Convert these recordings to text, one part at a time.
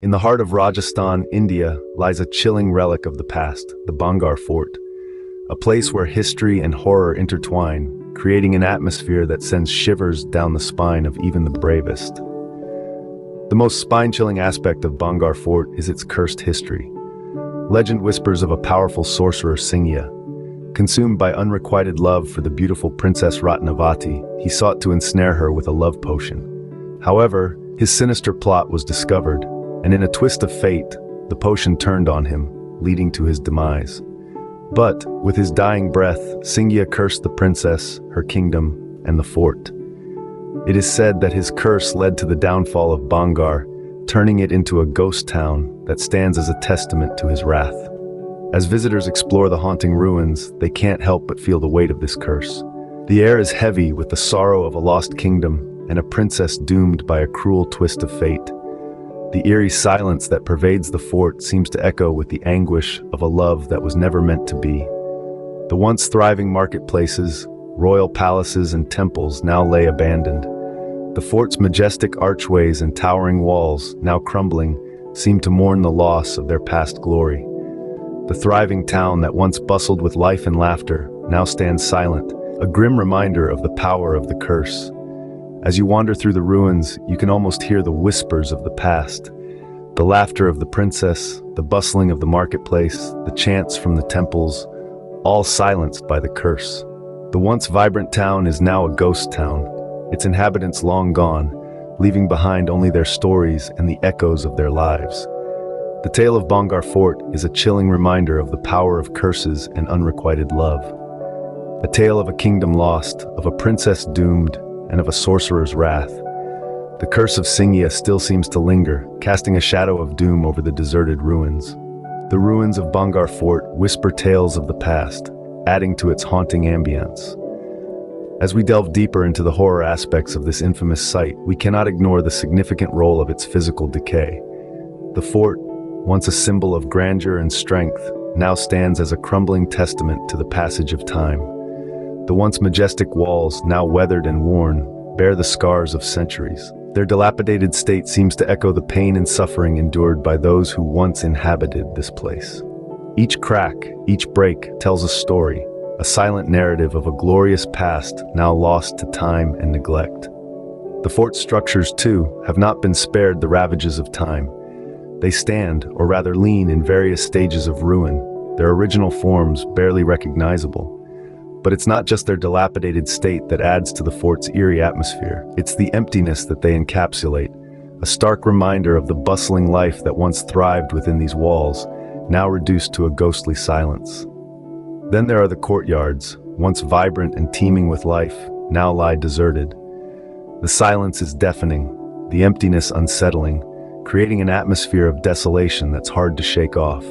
In the heart of Rajasthan, India, lies a chilling relic of the past, the Bhangarh Fort, a place where history and horror intertwine, creating an atmosphere that sends shivers down the spine of even the bravest. The most spine-chilling aspect of Bhangarh Fort is its cursed history. Legend whispers of a powerful sorcerer Singya. Consumed by unrequited love for the beautiful Princess Ratnavati, he sought to ensnare her with a love potion. However, his sinister plot was discovered, and in a twist of fate, the potion turned on him, leading to his demise. But, with his dying breath, Singya cursed the princess, her kingdom, and the fort. It is said that his curse led to the downfall of Bhangarh, turning it into a ghost town that stands as a testament to his wrath. As visitors explore the haunting ruins, they can't help but feel the weight of this curse. The air is heavy with the sorrow of a lost kingdom and a princess doomed by a cruel twist of fate. The eerie silence that pervades the fort seems to echo with the anguish of a love that was never meant to be. The once thriving marketplaces, royal palaces, and temples now lay abandoned. The fort's majestic archways and towering walls, now crumbling, seem to mourn the loss of their past glory. The thriving town that once bustled with life and laughter now stands silent, a grim reminder of the power of the curse. As you wander through the ruins, you can almost hear the whispers of the past. The laughter of the princess, the bustling of the marketplace, the chants from the temples, all silenced by the curse. The once vibrant town is now a ghost town, its inhabitants long gone, leaving behind only their stories and the echoes of their lives. The tale of Bhangarh Fort is a chilling reminder of the power of curses and unrequited love. A tale of a kingdom lost, of a princess doomed, and of a sorcerer's wrath. The curse of Singya still seems to linger, casting a shadow of doom over the deserted ruins. The ruins of Bhangarh Fort whisper tales of the past, adding to its haunting ambience. As we delve deeper into the horror aspects of this infamous site, we cannot ignore the significant role of its physical decay. The fort, once a symbol of grandeur and strength, now stands as a crumbling testament to the passage of time. The once majestic walls, now weathered and worn, bear the scars of centuries. Their dilapidated state seems to echo the pain and suffering endured by those who once inhabited this place. Each crack, each break tells a story, a silent narrative of a glorious past now lost to time and neglect. The fort's structures, too, have not been spared the ravages of time. They stand, or rather lean, in various stages of ruin, their original forms barely recognizable. But it's not just their dilapidated state that adds to the fort's eerie atmosphere. It's the emptiness that they encapsulate, a stark reminder of the bustling life that once thrived within these walls, now reduced to a ghostly silence. Then there are the courtyards, once vibrant and teeming with life, now lie deserted. The silence is deafening, the emptiness unsettling, creating an atmosphere of desolation that's hard to shake off.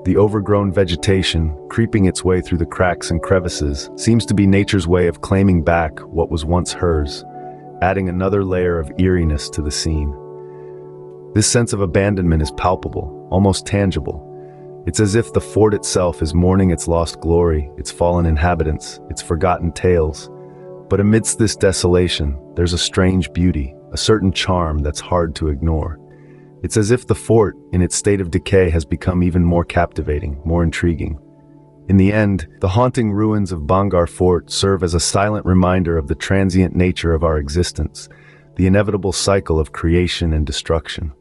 The overgrown vegetation, creeping its way through the cracks and crevices, seems to be nature's way of claiming back what was once hers, adding another layer of eeriness to the scene. This sense of abandonment is palpable, almost tangible. It's as if the fort itself is mourning its lost glory, its fallen inhabitants, its forgotten tales. But amidst this desolation, there's a strange beauty, a certain charm that's hard to ignore. It's as if the fort, in its state of decay, has become even more captivating, more intriguing. In the end, the haunting ruins of Bhangarh Fort serve as a silent reminder of the transient nature of our existence, the inevitable cycle of creation and destruction.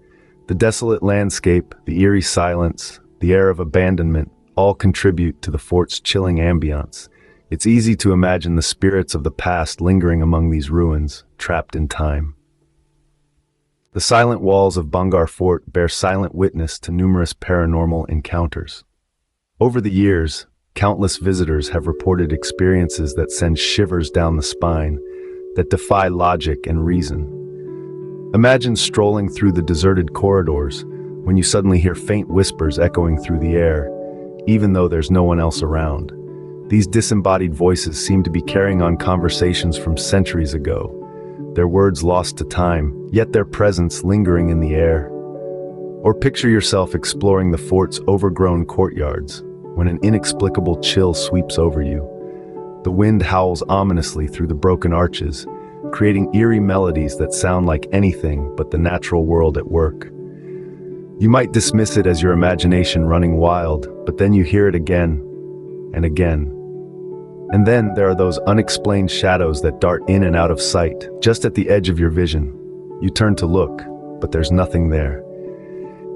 The desolate landscape, the eerie silence, the air of abandonment, all contribute to the fort's chilling ambiance. It's easy to imagine the spirits of the past lingering among these ruins, trapped in time. The silent walls of Bhangarh Fort bear silent witness to numerous paranormal encounters. Over the years, countless visitors have reported experiences that send shivers down the spine, that defy logic and reason. Imagine strolling through the deserted corridors when you suddenly hear faint whispers echoing through the air, even though there's no one else around. These disembodied voices seem to be carrying on conversations from centuries ago, their words lost to time, yet their presence lingering in the air. Or picture yourself exploring the fort's overgrown courtyards, when an inexplicable chill sweeps over you. The wind howls ominously through the broken arches, creating eerie melodies that sound like anything but the natural world at work. You might dismiss it as your imagination running wild, but then you hear it again and again. And then there are those unexplained shadows that dart in and out of sight, just at the edge of your vision. You turn to look, but there's nothing there.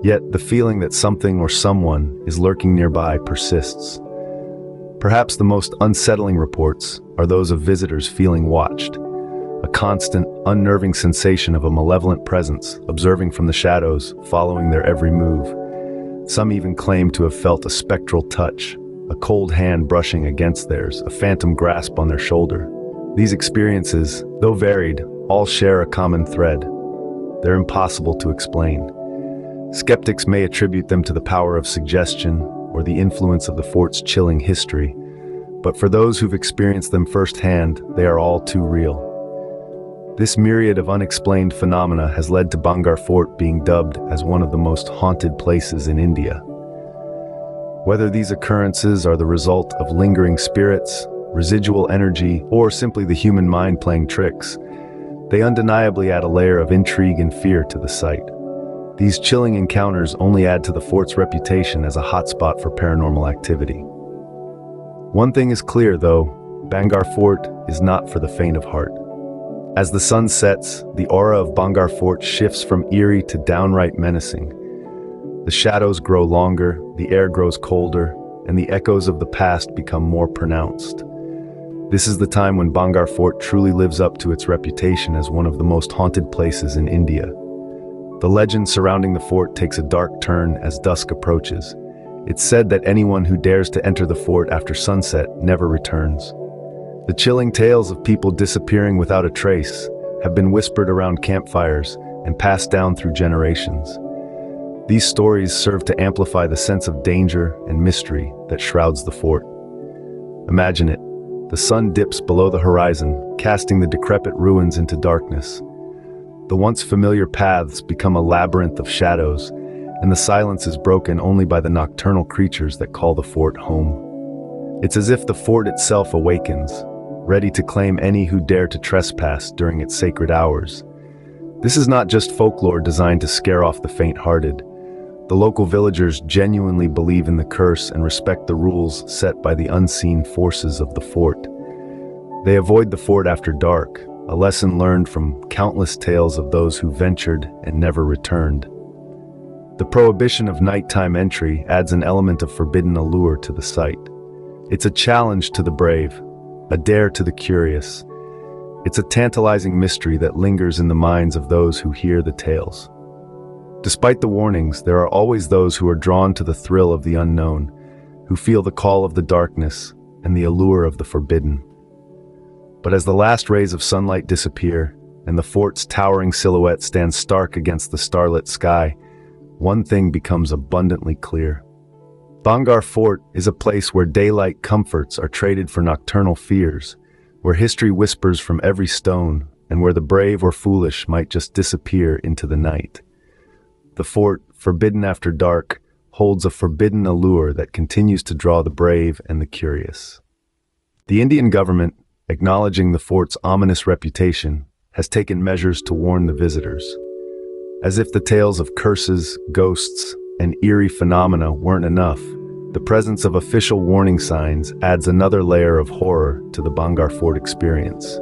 Yet the feeling that something or someone is lurking nearby persists. Perhaps the most unsettling reports are those of visitors feeling watched, a constant, unnerving sensation of a malevolent presence observing from the shadows, following their every move. Some even claim to have felt a spectral touch, a cold hand brushing against theirs, a phantom grasp on their shoulder. These experiences, though varied, all share a common thread. They're impossible to explain. Skeptics may attribute them to the power of suggestion or the influence of the fort's chilling history, but for those who've experienced them firsthand, they are all too real. This myriad of unexplained phenomena has led to Bhangarh Fort being dubbed as one of the most haunted places in India. Whether these occurrences are the result of lingering spirits, residual energy, or simply the human mind playing tricks, they undeniably add a layer of intrigue and fear to the site. These chilling encounters only add to the fort's reputation as a hotspot for paranormal activity. One thing is clear, though: Bhangarh Fort is not for the faint of heart. As the sun sets, the aura of Bhangarh Fort shifts from eerie to downright menacing. The shadows grow longer, the air grows colder, and the echoes of the past become more pronounced. This is the time when Bhangarh Fort truly lives up to its reputation as one of the most haunted places in India. The legend surrounding the fort takes a dark turn as dusk approaches. It's said that anyone who dares to enter the fort after sunset never returns. The chilling tales of people disappearing without a trace have been whispered around campfires and passed down through generations. These stories serve to amplify the sense of danger and mystery that shrouds the fort. Imagine it. The sun dips below the horizon, casting the decrepit ruins into darkness. The once familiar paths become a labyrinth of shadows, and the silence is broken only by the nocturnal creatures that call the fort home. It's as if the fort itself awakens, ready to claim any who dare to trespass during its sacred hours. This is not just folklore designed to scare off the faint-hearted. The local villagers genuinely believe in the curse and respect the rules set by the unseen forces of the fort. They avoid the fort after dark, a lesson learned from countless tales of those who ventured and never returned. The prohibition of nighttime entry adds an element of forbidden allure to the site. It's a challenge to the brave, a dare to the curious. It's a tantalizing mystery that lingers in the minds of those who hear the tales. Despite the warnings, there are always those who are drawn to the thrill of the unknown, who feel the call of the darkness and the allure of the forbidden. But as the last rays of sunlight disappear, and the fort's towering silhouette stands stark against the starlit sky, one thing becomes abundantly clear. Bhangarh Fort is a place where daylight comforts are traded for nocturnal fears, where history whispers from every stone, and where the brave or foolish might just disappear into the night. The fort, forbidden after dark, holds a forbidden allure that continues to draw the brave and the curious. The Indian government, acknowledging the fort's ominous reputation, has taken measures to warn the visitors. As if the tales of curses, ghosts, and eerie phenomena weren't enough, the presence of official warning signs adds another layer of horror to the Bhangarh Fort experience.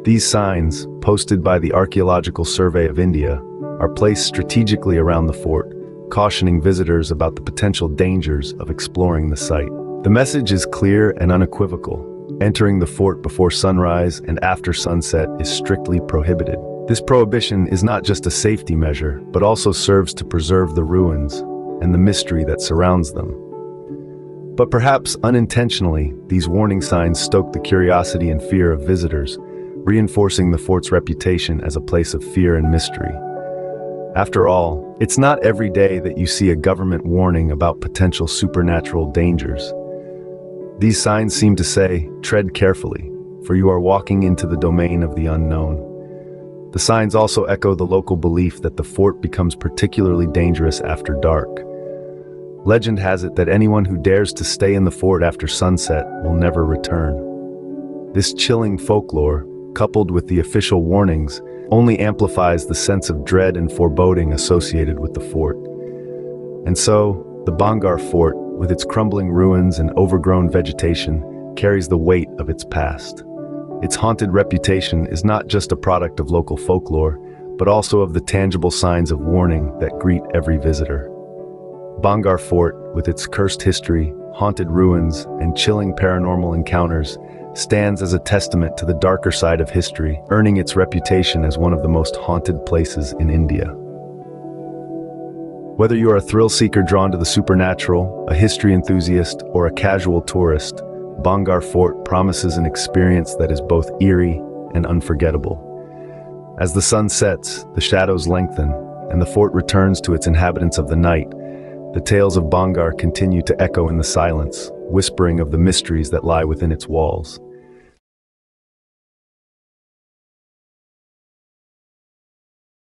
These signs, posted by the Archaeological Survey of India, are placed strategically around the fort, cautioning visitors about the potential dangers of exploring the site. The message is clear and unequivocal. Entering the fort before sunrise and after sunset is strictly prohibited. This prohibition is not just a safety measure, but also serves to preserve the ruins and the mystery that surrounds them. But perhaps unintentionally, these warning signs stoke the curiosity and fear of visitors, reinforcing the fort's reputation as a place of fear and mystery. After all, it's not every day that you see a government warning about potential supernatural dangers. These signs seem to say, tread carefully, for you are walking into the domain of the unknown. The signs also echo the local belief that the fort becomes particularly dangerous after dark. Legend has it that anyone who dares to stay in the fort after sunset will never return. This chilling folklore, coupled with the official warnings, only amplifies the sense of dread and foreboding associated with the fort. And so, the Bhangarh fort, with its crumbling ruins and overgrown vegetation, carries the weight of its past. Its haunted reputation is not just a product of local folklore, but also of the tangible signs of warning that greet every visitor. Bhangarh Fort, with its cursed history, haunted ruins, and chilling paranormal encounters, stands as a testament to the darker side of history, earning its reputation as one of the most haunted places in India. Whether you are a thrill seeker drawn to the supernatural, a history enthusiast, or a casual tourist, Bhangarh Fort promises an experience that is both eerie and unforgettable. As the sun sets, the shadows lengthen, and the fort returns to its inhabitants of the night, the tales of Bhangarh continue to echo in the silence, whispering of the mysteries that lie within its walls.